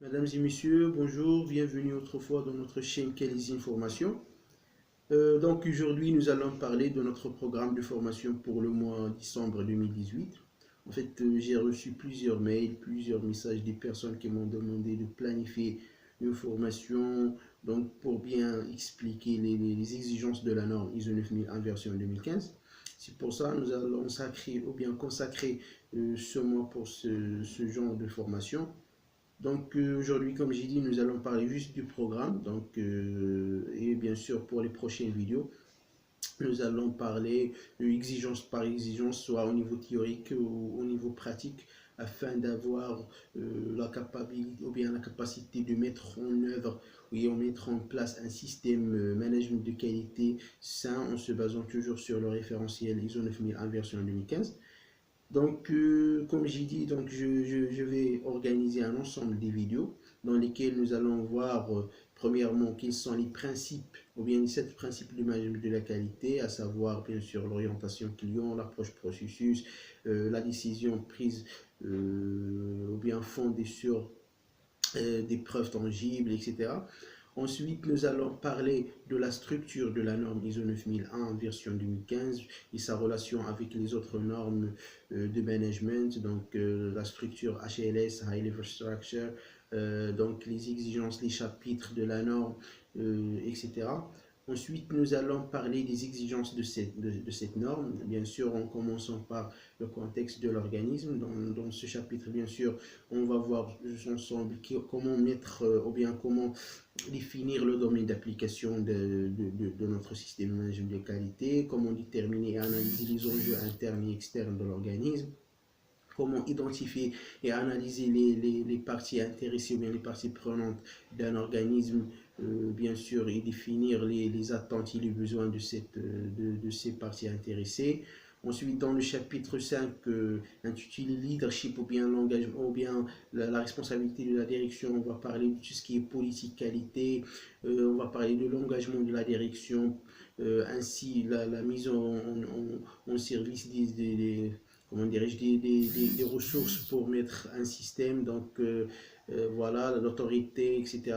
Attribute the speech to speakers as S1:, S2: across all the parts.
S1: Mesdames et messieurs, bonjour, bienvenue autrefois dans notre chaîne Quelles Informations. Donc aujourd'hui, nous allons parler de notre programme de formation pour le mois de décembre 2018. En fait, j'ai reçu plusieurs mails, plusieurs messages des personnes qui m'ont demandé de planifier une formation donc pour bien expliquer les exigences de la norme ISO 9001 version 2015. C'est pour ça que nous allons consacrer ce mois pour ce genre de formation. Donc aujourd'hui, comme j'ai dit, nous allons parler juste du programme. Et bien sûr, pour les prochaines vidéos, nous allons parler exigence par exigence, soit au niveau théorique ou au niveau pratique, afin d'avoir la capacité ou bien la capacité de mettre en œuvre et en mettre en place un système management de qualité sain en se basant toujours sur le référentiel ISO 9001 version 2015. Donc, comme j'ai dit, je vais organiser un ensemble de vidéos dans lesquelles nous allons voir, premièrement, quels sont les principes, ou bien les 7 principes du management de la qualité, à savoir, bien sûr, l'orientation client, l'approche processus, la décision prise, ou bien fondée sur des preuves tangibles, etc. Ensuite, nous allons parler de la structure de la norme ISO 9001 version 2015 et sa relation avec les autres normes de management, donc la structure HLS, High Level Structure, donc les exigences, les chapitres de la norme, etc. Ensuite, nous allons parler des exigences de cette norme, bien sûr en commençant par le contexte de l'organisme. Dans ce chapitre, bien sûr, on va voir ensemble comment mettre ou bien comment définir le domaine d'application de notre système de management de qualité, comment déterminer et analyser les enjeux internes et externes de l'organisme, comment identifier et analyser les parties intéressées ou bien les parties prenantes d'un organisme, bien sûr, et définir les attentes et les besoins de ces parties intéressées. Ensuite, dans le chapitre 5, intitulé Leadership ou bien l'engagement ou bien la responsabilité de la direction, on va parler de tout ce qui est politique qualité, on va parler de l'engagement de la direction, ainsi la mise en service comment dirais-je, des ressources pour mettre un système, voilà, l'autorité, etc.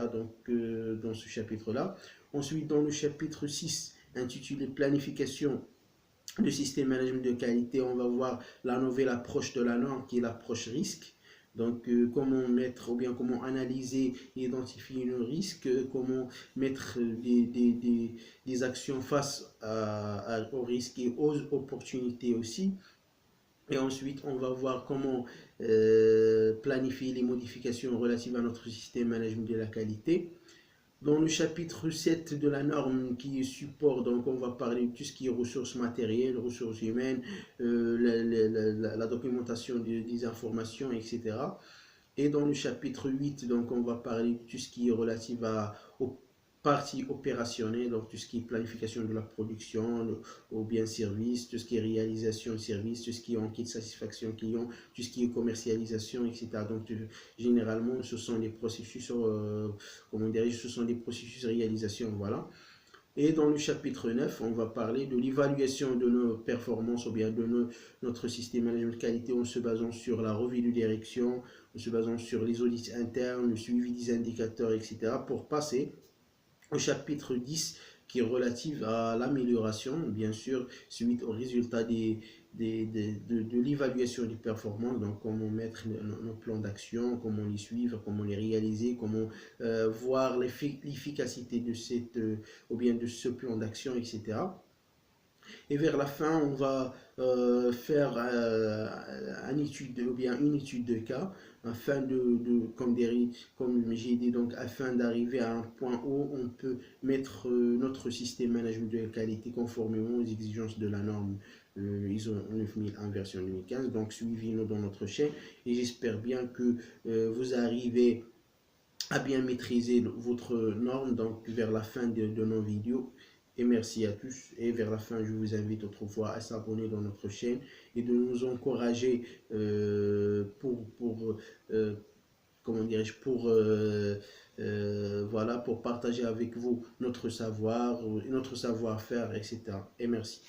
S1: Dans ce chapitre-là. Ensuite, dans le chapitre 6, intitulé Planification de système management de qualité, on va voir la nouvelle approche de la norme qui est l'approche risque. Donc, comment mettre ou bien comment analyser et identifier le risque, comment mettre des actions face aux risques et aux opportunités aussi. Et ensuite, on va voir comment planifier les modifications relatives à notre système management de la qualité. Dans le chapitre 7 de la norme qui est support, donc on va parler de tout ce qui est ressources matérielles, ressources humaines, la documentation des informations, etc. Et dans le chapitre 8, donc on va parler de tout ce qui est relatif aux parties opérationnelles, donc tout ce qui est planification de la production, au bien service, tout ce qui est réalisation de service, tout ce qui est enquête de satisfaction client, tout ce qui est commercialisation, etc. Donc généralement, ce sont des processus, comment dirais-je, ce sont des processus de réalisation, voilà. Et dans le chapitre 9, on va parler de l'évaluation de nos performances ou bien de notre système de management de qualité en se basant sur la revue de direction, en se basant sur les audits internes, le suivi des indicateurs, etc. pour passer au chapitre 10 qui est relatif à l'amélioration, bien sûr, suite aux résultats de l'évaluation des performances, donc comment mettre nos plans d'action, comment les suivre, comment les réaliser, comment voir l'efficacité de ou bien de ce plan d'action, etc. Et vers la fin, on va faire une étude de cas afin comme j'ai dit, donc afin d'arriver à un point où on peut mettre notre système management de la qualité conformément aux exigences de la norme ISO 9001 version 2015. Donc suivez-nous dans notre chaîne et j'espère bien que vous arrivez à bien maîtriser votre norme donc vers la fin de nos vidéos. Et merci à tous. Et vers la fin, je vous invite autrefois à s'abonner dans notre chaîne et de nous encourager comment dirais-je, voilà, pour partager avec vous notre savoir, notre savoir-faire, etc. Et merci.